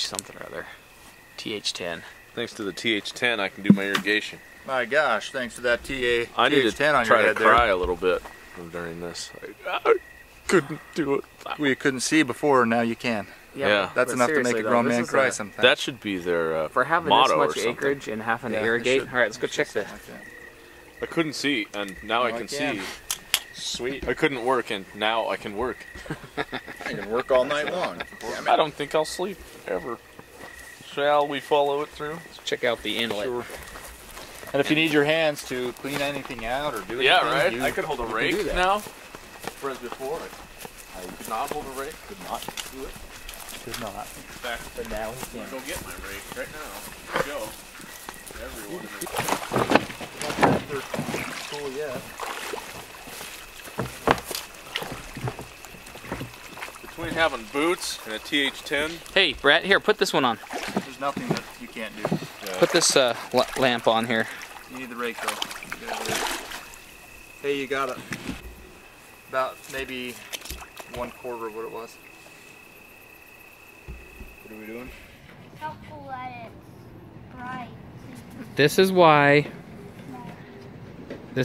something or other. TH10. Thanks to the TH10, I can do my irrigation. My gosh, thanks to that TH10 I need to on try your to head cry there. a little bit during this. I couldn't do it. Well, you couldn't see before, now you can. Yeah. That's enough to make a grown man cry sometimes. That should be their for having motto this or much something. acreage and having to Yeah, irrigate. it should- All right, let's go it should check the. something like that. I couldn't see, and now I Now I can can. see. Sweet. I couldn't work, and now I can work. I can work all night long. I don't think I'll sleep ever. Shall we follow it through? Let's check out the inlet. Sure. And if you need your hands to clean anything out or do anything, Yeah, right? you, I could hold a you can rake do that. now. Whereas before, I could not hold a rake. Could not do it. Could not. In fact, But now he I'm can. gonna go get my rake right now. Let's go. Everyone. Not cool yet. Between having boots and a TH10, Hey, Brett, here, put this one on. There's nothing that you can't do. Put this lamp on here. You need the rake though. You gotta do it. Hey, you got it. About maybe 1/4 of what it was. What are we doing? Helpful that it's bright. This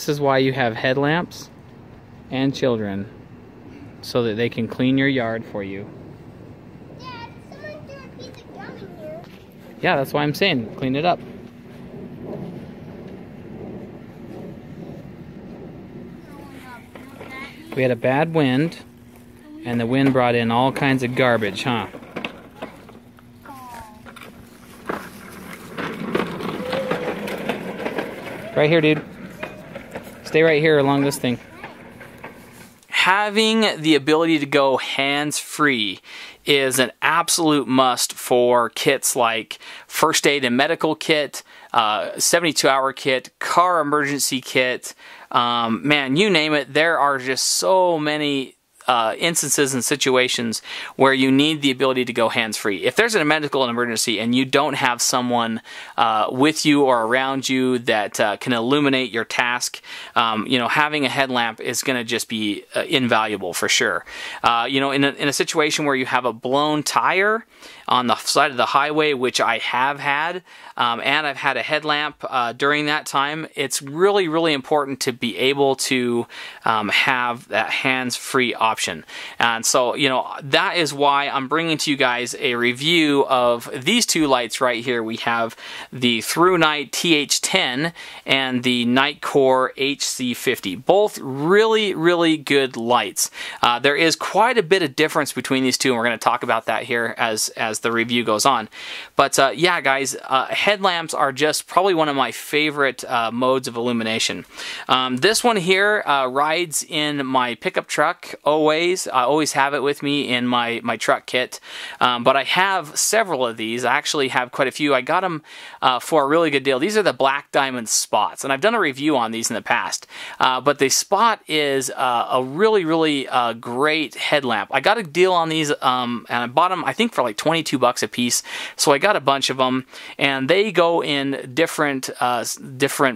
is why you have headlamps and children, so that they can clean your yard for you. Dad, someone threw a piece of gum in here. Yeah, that's why I'm saying clean it up. We had a bad wind, and the wind brought in all kinds of garbage, huh? Right here, dude. Stay right here along this thing. Having the ability to go hands-free is an absolute must for kits like first aid and medical kit, 72-hour kit, car emergency kit. Man, you name it. There are just so many instances and situations where you need the ability to go hands-free. If there's a medical emergency and you don't have someone with you or around you that can illuminate your task, you know, having a headlamp is going to just be invaluable for sure. You know, in a situation where you have a blown tire on the side of the highway, which I have had, and I've had a headlamp during that time, it's really, really important to be able to have that hands-free option. And so, you know, that is why I'm bringing to you guys a review of these two lights right here. We have the Thrunite TH10 and the Nitecore HC50. Both really, really good lights. There is quite a bit of difference between these two, and we're going to talk about that here as the review goes on. But yeah, guys, headlamps are just probably one of my favorite modes of illumination. This one here rides in my pickup truck always. I always have it with me in my truck kit. But I have several of these. I actually have quite a few. I got them for a really good deal. These are the Black Diamond Spots, and I've done a review on these in the past. But the Spot is a really, really great headlamp. I got a deal on these, and I bought them, I think, for like 22 bucks a piece. So I got a bunch of them, and they go in different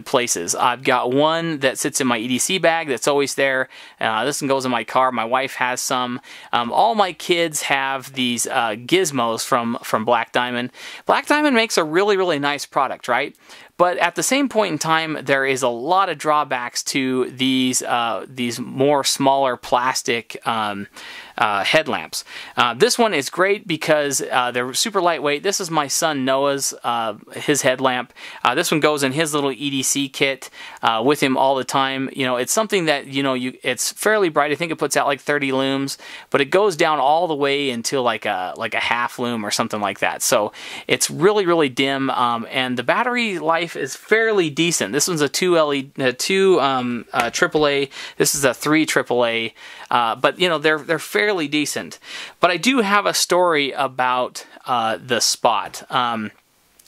places. I've got one that sits in my EDC bag that's always there. This one goes in my car. My wife has some. All my kids have these gizmos from Black Diamond. Black Diamond makes a really, really nice product, right? But at the same point in time, there is a lot of drawbacks to these more smaller plastic headlamps. This one is great because they're super lightweight. This is my son Noah's his headlamp. This one goes in his little EDC kit with him all the time. You know, it's something that, you know, it's fairly bright. I think it puts out like 30 looms, but it goes down all the way until like a half loom or something like that. So it's really, really dim, and the battery life is fairly decent. This one's a 2 AAA. This is a 3 AAA. But you know, they're fairly decent. But I do have a story about the Spot.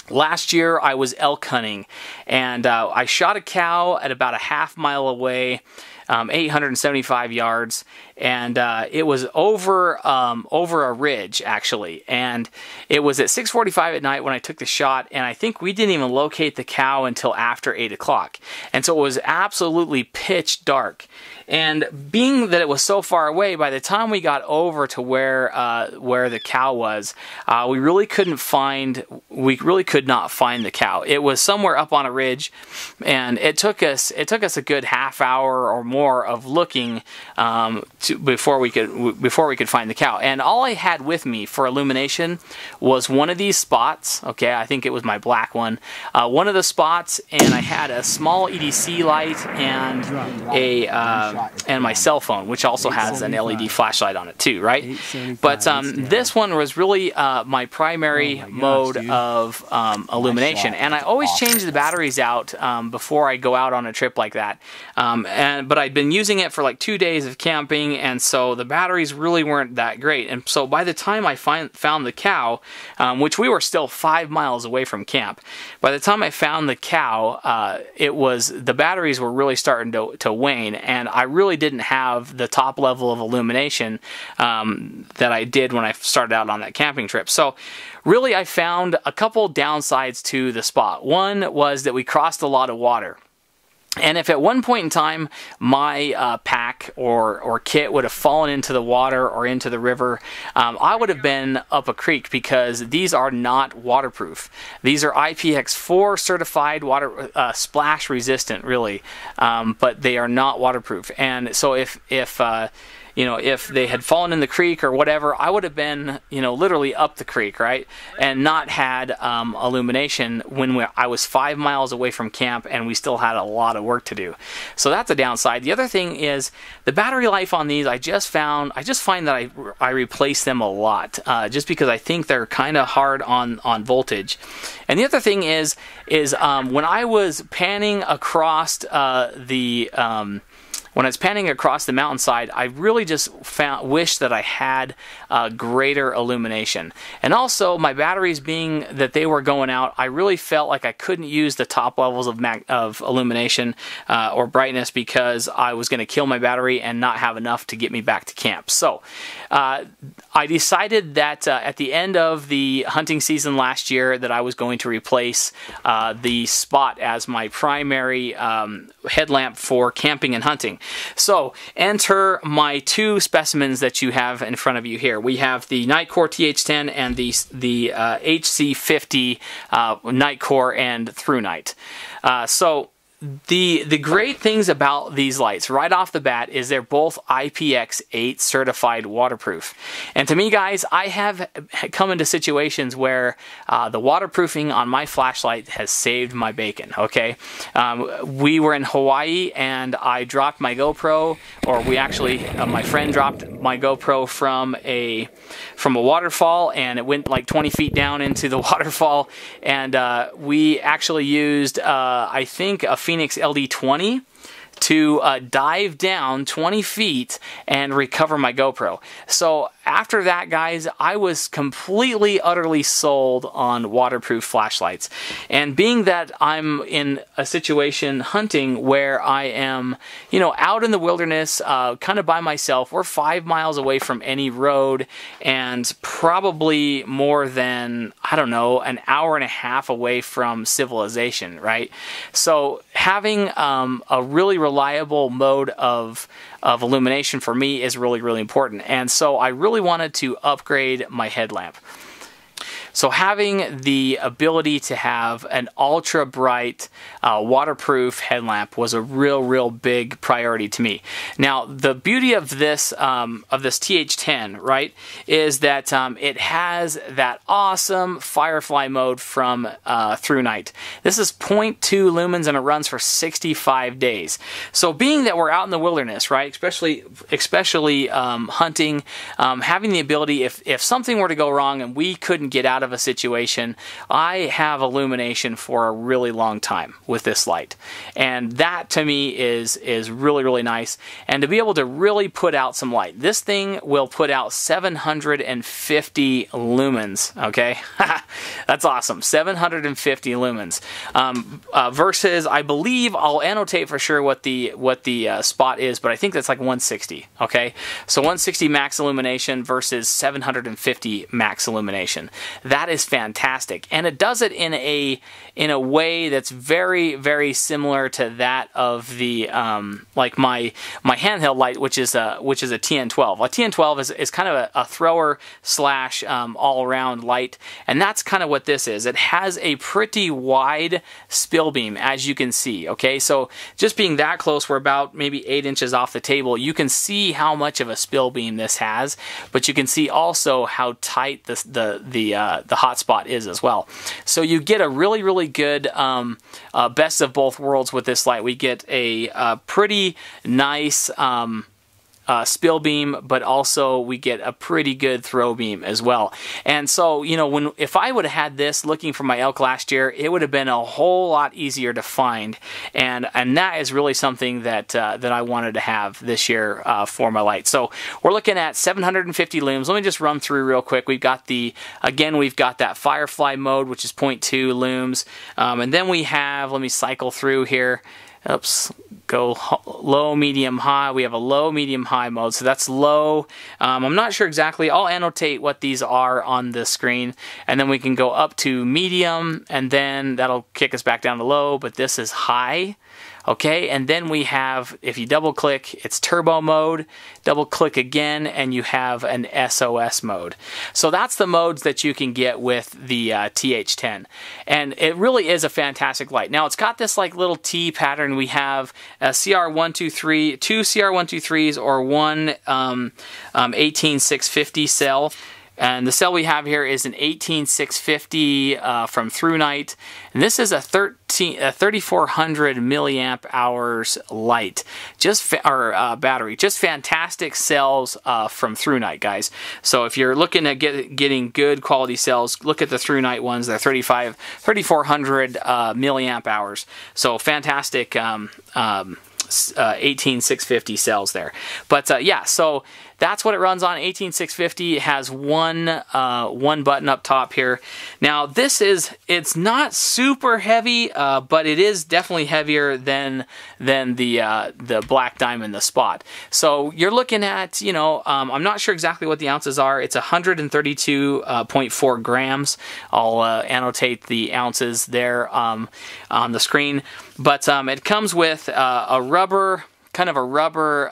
Last year I was elk hunting, and I shot a cow at about a half mile away, 875 yards, and it was over a ridge actually, and it was at 6:45 at night when I took the shot, and I think we didn't even locate the cow until after 8 o'clock, and so it was absolutely pitch dark. And being that it was so far away, by the time we got over to where the cow was, we really could not find the cow. It was somewhere up on a ridge, and it took us a good half hour or more of looking before we could find the cow. And all I had with me for illumination was one of these spots. Okay, I think it was my black one. One of the spots, and I had a small EDC light and my cell phone, which also has an LED flashlight on it too, right? But this one was really my primary mode of illumination, and I always change the batteries out before I go out on a trip like that. But I'd been using it for like 2 days of camping, and so the batteries really weren't that great. And so by the time I found the cow, which we were still 5 miles away from camp, by the time I found the cow, the batteries were really starting to wane, and I really didn't have the top level of illumination that I did when I started out on that camping trip. So really I found a couple downsides to the spot. One was that we crossed a lot of water. And if at one point in time my pack or kit would have fallen into the water or into the river, I would have been up a creek, because these are not waterproof. These are IPX4 certified, water splash resistant, really, but they are not waterproof. And so if they had fallen in the creek or whatever, I would have been, literally up the creek, right? And not had illumination when I was 5 miles away from camp, and we still had a lot of work to do. So that's a downside. The other thing is the battery life on these. I just find that I replace them a lot, just because I think they're kind of hard on voltage. And the other thing is when I was panning across when I was panning across the mountainside, I really just wished that I had greater illumination. And also, my batteries being that they were going out, I really felt like I couldn't use the top levels of illumination or brightness, because I was going to kill my battery and not have enough to get me back to camp. So I decided that at the end of the hunting season last year that I was going to replace the spot as my primary headlamp for camping and hunting. So enter my two specimens that you have in front of you here. We have the Nitecore TH10 and the HC50 Nitecore and Thrunite. So the great things about these lights right off the bat is they're both IPX8 certified waterproof. And to me, guys, I have come into situations where the waterproofing on my flashlight has saved my bacon, okay? We were in Hawaii, and I dropped my GoPro, or we actually, my friend dropped my GoPro from a waterfall, and it went like 20 feet down into the waterfall, and we actually used, I think, a Phoenix LD20 to dive down 20 feet and recover my GoPro. So after that, guys, I was completely, utterly sold on waterproof flashlights. And being that I'm in a situation hunting where I am, out in the wilderness, kind of by myself, we're 5 miles away from any road and probably more than, I don't know, an hour and a half away from civilization, right? So having a really reliable mode of illumination for me is really, really important. And so I really wanted to upgrade my headlamp. So having the ability to have an ultra bright waterproof headlamp was a real big priority to me. Now the beauty of this TH10, right, is that it has that awesome Firefly Mode from Thrunite. This is 0.2 lumens, and it runs for 65 days. So being that we're out in the wilderness, right, especially hunting, having the ability, if something were to go wrong and we couldn't get out of a situation, I have illumination for a really long time with this light, and that to me is really nice. And to be able to really put out some light, this thing will put out 750 lumens. Okay, that's awesome. 750 lumens versus, I believe, I'll annotate for sure what the spot is, but I think that's like 160. Okay, so 160 max illumination versus 750 max illumination. that is fantastic. And it does it in a way that's very, very similar to that of the like my handheld light, which is a TN12. A TN12 is kind of a thrower slash all-around light, and that's kind of what this is. It has a pretty wide spill beam, as you can see. Okay, so just being that close, we're about maybe 8 inches off the table. You can see how much of a spill beam this has, but you can see also how tight the hotspot is as well. So you get a really, really good best of both worlds with this light. We get a pretty nice spill beam, but also we get a pretty good throw beam as well. And so, you know, if I would have had this looking for my elk last year, it would have been a whole lot easier to find. And that is really something that I wanted to have this year for my light. So we're looking at 750 looms. Let me just run through real quick. We've got we've got that Firefly Mode, which is 0.2 looms. And then we have, let me cycle through here. Oops, go low, medium, high. We have a low, medium, high mode, so that's low. I'm not sure exactly. I'll annotate what these are on the screen, and then we can go up to medium, and then that'll kick us back down to low, but this is high. Okay, and then we have, if you double click, it's turbo mode, double click again, and you have an SOS mode. So that's the modes that you can get with the TH10. And it really is a fantastic light. Now it's got this like little T pattern. We have a CR123, two CR123s, or one 18650 cell. And the cell we have here is an 18650 from Thrunite, and this is a 3400 milliamp hours light, battery. Just fantastic cells from Thrunite, guys. So if you're looking at getting good quality cells, look at the Thrunite ones. They're 3400 milliamp hours. So fantastic 18650 cells there. But yeah, so that's what it runs on, 18650. It has one button up top here. Now it's not super heavy, but it is definitely heavier than the Black Diamond, the Spot. So you're looking at, you know, I'm not sure exactly what the ounces are. It's 132.4 grams. I'll annotate the ounces there on the screen. But it comes with a rubber, kind of a rubber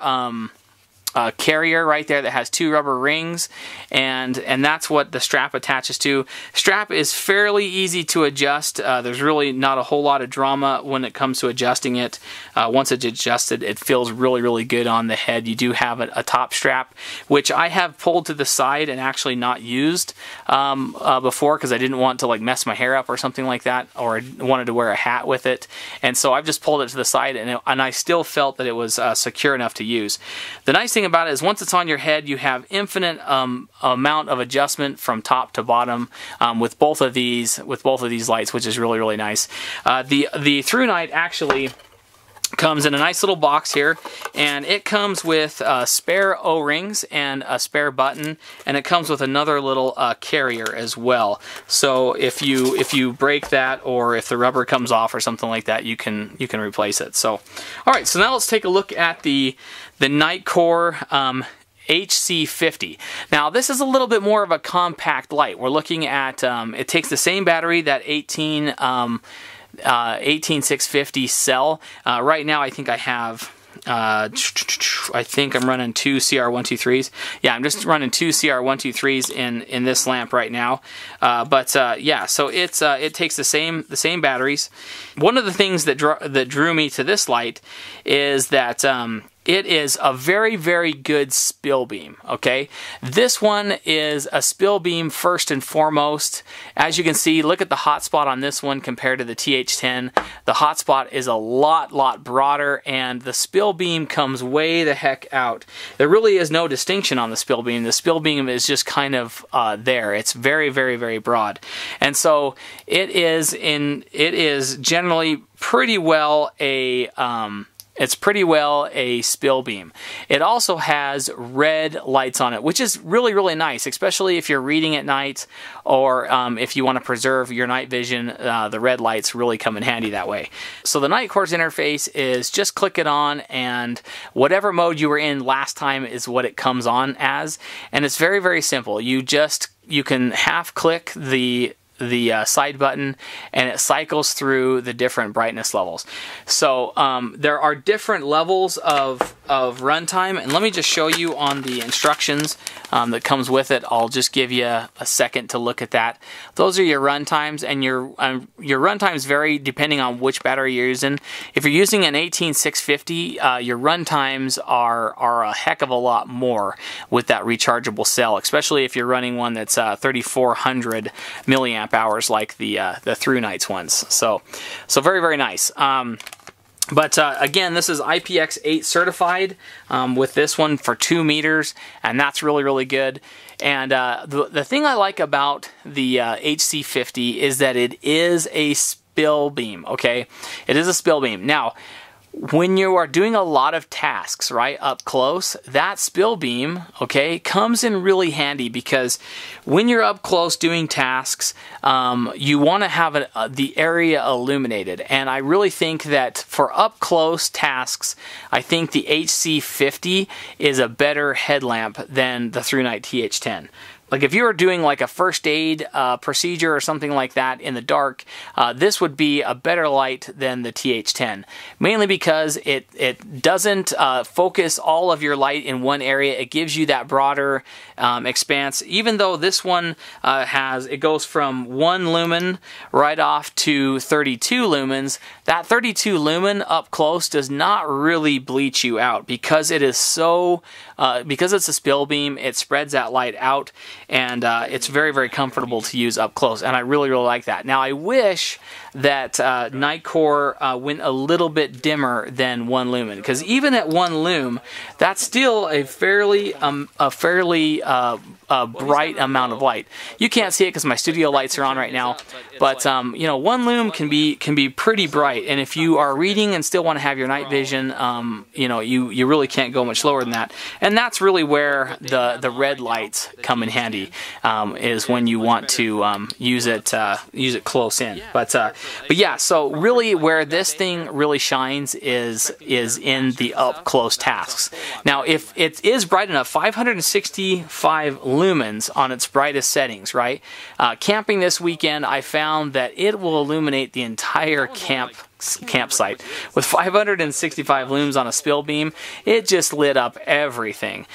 carrier right there that has two rubber rings, and that's what the strap attaches to. Strap is fairly easy to adjust. There's really not a whole lot of drama when it comes to adjusting it. Once it's adjusted, it feels really, really good on the head. You do have a top strap, which I have pulled to the side and actually not used before, because I didn't want to like mess my hair up or something like that, or I wanted to wear a hat with it. And so I've just pulled it to the side, and I still felt that it was secure enough to use. The nice thing about it is once it's on your head, you have infinite amount of adjustment from top to bottom with both of these lights, which is really, really nice. The Thrunite actually comes in a nice little box here, and it comes with spare O-rings and a spare button, and it comes with another little carrier as well. So if you break that, or if the rubber comes off or something like that, you can replace it. So all right, so now let's take a look at the Nitecore HC50. Now this is a little bit more of a compact light. We're looking at it takes the same battery, that 18650 cell. Right now I think I have I think I'm running two CR123s. Yeah, I'm just running two CR123s in this lamp right now. Yeah, so it takes the same batteries. One of the things that drew me to this light is that it is a very, very good spill beam, okay? This one is a spill beam first and foremost. As you can see, look at the hotspot on this one compared to the TH10. The hotspot is a lot broader, and the spill beam comes way the heck out. There really is no distinction on the spill beam. The spill beam is just kind of there. It's very, very, very broad. And so it is generally pretty well a It's pretty well a spill beam. It also has red lights on it, which is really, really nice, especially if you're reading at night or if you want to preserve your night vision. The red lights really come in handy that way. So the Nitecore's interface is just click it on, and whatever mode you were in last time is what it comes on as. And it's very, very simple. You can half click the side button, and it cycles through the different brightness levels. So there are different levels of runtime, and let me just show you on the instructions that comes with it. I'll just give you a second to look at that. Those are your runtimes, and your runtimes vary depending on which battery you're using. If you're using an 18650, your runtimes are a heck of a lot more with that rechargeable cell, especially if you're running one that's 3400 milliamp hours like the Thrunite ones. So very, very nice. But again, this is IPX8 certified with this one for 2 meters, and that's really, really good. And the thing I like about the HC50 is that it is a spill beam, okay? It is a spill beam. Now, when you are doing a lot of tasks, right, up close, that spill beam, okay, comes in really handy, because when you're up close doing tasks, you want to have the area illuminated. And I really think that for up close tasks, I think the HC50 is a better headlamp than the Thrunite TH10. Like if you were doing like a first aid procedure or something like that in the dark, this would be a better light than the TH10. Mainly because it doesn't focus all of your light in one area. It gives you that broader expanse. Even though this one it goes from 1 lumen right off to 32 lumens, that 32 lumen up close does not really bleach you out, because it is so, because it's a spill beam, it spreads that light out. And it's very, very comfortable to use up close, and I really, really like that. Now, I wish that Nitecore went a little bit dimmer than 1 lumen, because even at 1 lumen, that's still a fairly bright amount of light. You can't see it because my studio lights are on right now, but you know, 1 lumen can be pretty bright, and if you are reading and still want to have your night vision, you know, you really can't go much lower than that. And that's really where the red lights come in handy, is when you want to use it close in. But yeah, so really where this thing really shines is in the up close tasks. Now, if it is bright enough, 565 lumens on its brightest settings, right? Camping this weekend, I found that it will illuminate the entire campsite. With 565 looms on a spill beam, it just lit up everything.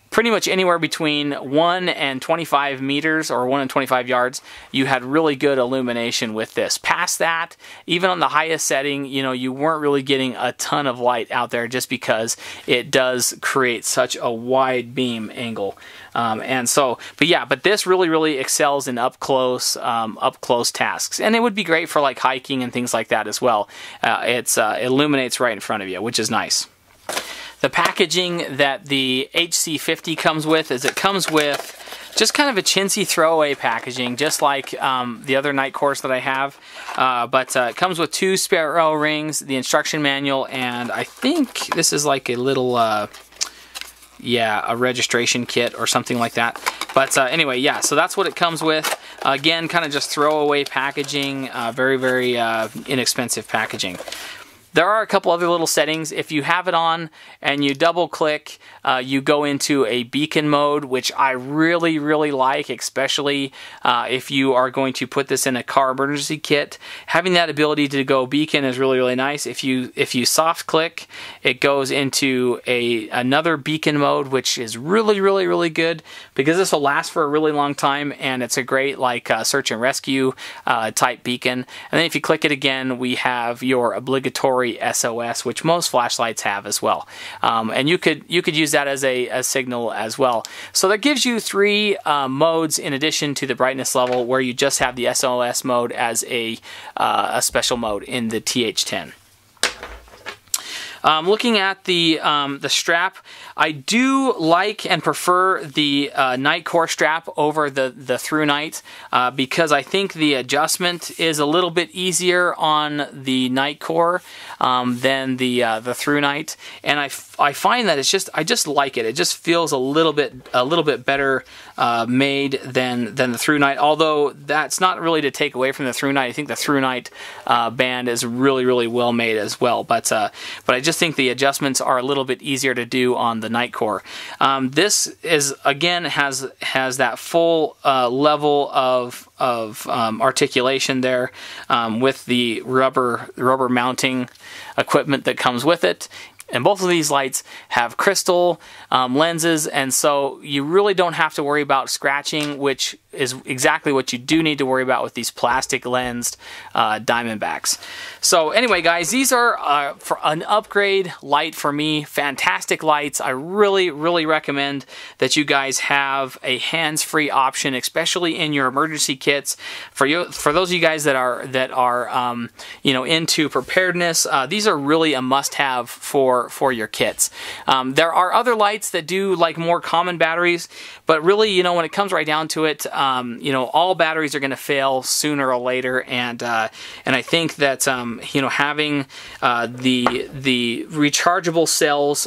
Pretty much anywhere between 1 and 25 meters or 1 and 25 yards, you had really good illumination with this. Past that, even on the highest setting, you know, you weren't really getting a ton of light out there, just because it does create such a wide beam angle. But this really, really excels in up close tasks, and it would be great for like hiking and things like that as well. It illuminates right in front of you, which is nice. The packaging that the HC50 comes with is it comes with just kind of a chintzy throwaway packaging, just like the other Nitecores that I have. But it comes with 2 spare O-rings, the instruction manual, and I think this is like a little, a registration kit or something like that. But anyway, yeah, so that's what it comes with. Again, kind of just throwaway packaging, very, very inexpensive packaging. There are a couple other little settings. If you have it on and you double click, you go into a beacon mode, which I really, really like, especially if you are going to put this in a car emergency kit. Having that ability to go beacon is really, really nice. If you soft click, it goes into another beacon mode, which is really, really, really good, because this will last for a really long time, and it's a great like search and rescue type beacon. And then if you click it again, we have your obligatory SOS, which most flashlights have as well, and you could use that as a signal as well. So that gives you 3 modes in addition to the brightness level, where you just have the SOS mode as a special mode in the TH10. Looking at the strap, I do like and prefer the Nitecore strap over the Thrunite because I think the adjustment is a little bit easier on the Nitecore than the Thrunite, and I find that I just like it. It just feels a little bit better made than the Thrunite. Although that's not really to take away from the Thrunite. I think the Thrunite band is really well made as well. But I just think the adjustments are a little bit easier to do on the Nitecore. This is again has that full level of articulation there with the rubber mounting equipment that comes with it. And both of these lights have crystal lenses, and so you really don't have to worry about scratching, which is exactly what you do need to worry about with these plastic lensed Diamondbacks. So anyway, guys, these are for an upgrade light for me. Fantastic lights. I really recommend that you guys have a hands-free option, especially in your emergency kits. For those of you guys that are you know, into preparedness, these are really a must-have for your kits. There are other lights that do like more common batteries, but really, you know, when it comes right down to it, you know, all batteries are going to fail sooner or later, and I think that you know, having the rechargeable cells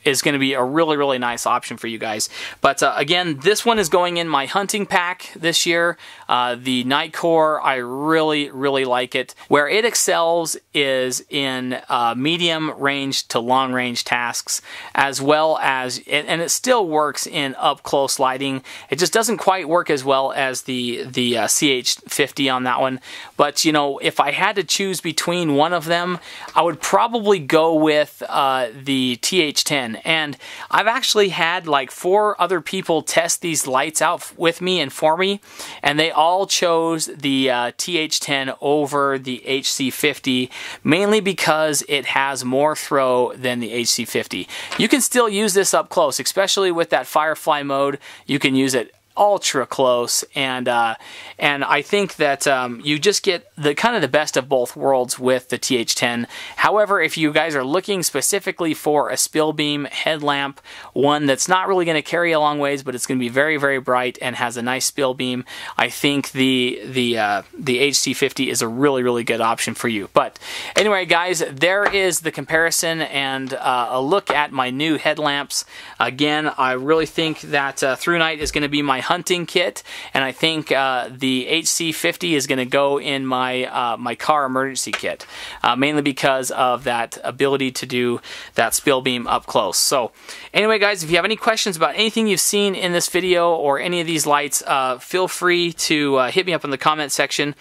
is going to be a really nice option for you guys. But again, this one is going in my hunting pack this year. The Nitecore, I really like it. Where it excels is in medium range to long range tasks, as well as, and it still works in up close lighting. It just doesn't quite work as well as the CH50 on that one. But you know, if I had to choose between one of them, I would probably go with the TH10. And I've actually had like 4 other people test these lights out with me and for me, and they all chose the TH10 over the HC50, mainly because it has more throw than the HC50. You can still use this up close, especially with that Firefly mode. You can use it ultra close, and I think that you just get the kind of the best of both worlds with the TH10. However, if you guys are looking specifically for a spill beam headlamp, one that's not really going to carry a long ways, but it's going to be very bright and has a nice spill beam, I think the HC50 is a really good option for you. But anyway, guys, there is the comparison and a look at my new headlamps. Again, I really think that Thrunite is going to be my hunting kit, and I think the HC50 is going to go in my my car emergency kit, mainly because of that ability to do that spill beam up close. So anyway, guys, if you have any questions about anything you've seen in this video or any of these lights, feel free to hit me up in the comment section.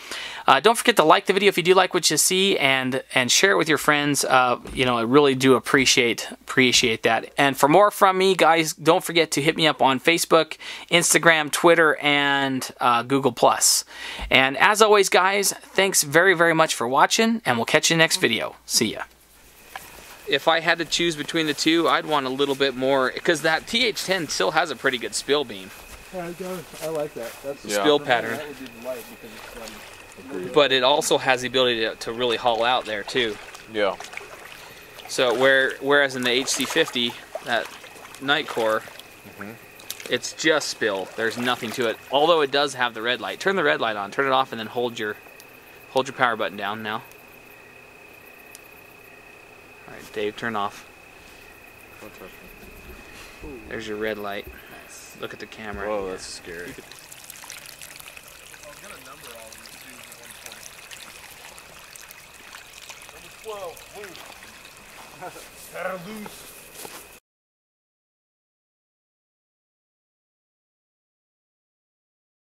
Don't forget to like the video if you do like what you see, and share it with your friends. You know, I really do appreciate that. And for more from me, guys, don't forget to hit me up on Facebook, Instagram, Twitter, and Google+. And as always, guys, thanks very much for watching, and we'll catch you next video. See ya. If I had to choose between the two, I'd want a little bit more, because that TH10 still has a pretty good spill beam. Yeah, it does. I like that. That's the spill pattern. That would be the light because it's, but it also has the ability to really haul out there too. Yeah. So whereas in the HC50, that Nitecore, it's just spill. There's nothing to it. Although it does have the red light. Turn the red light on. Turn it off, and then hold your power button down now. All right, Dave, turn off. There's your red light. Nice. Look at the camera. Whoa, that's scary. Number 12, loose. Loose.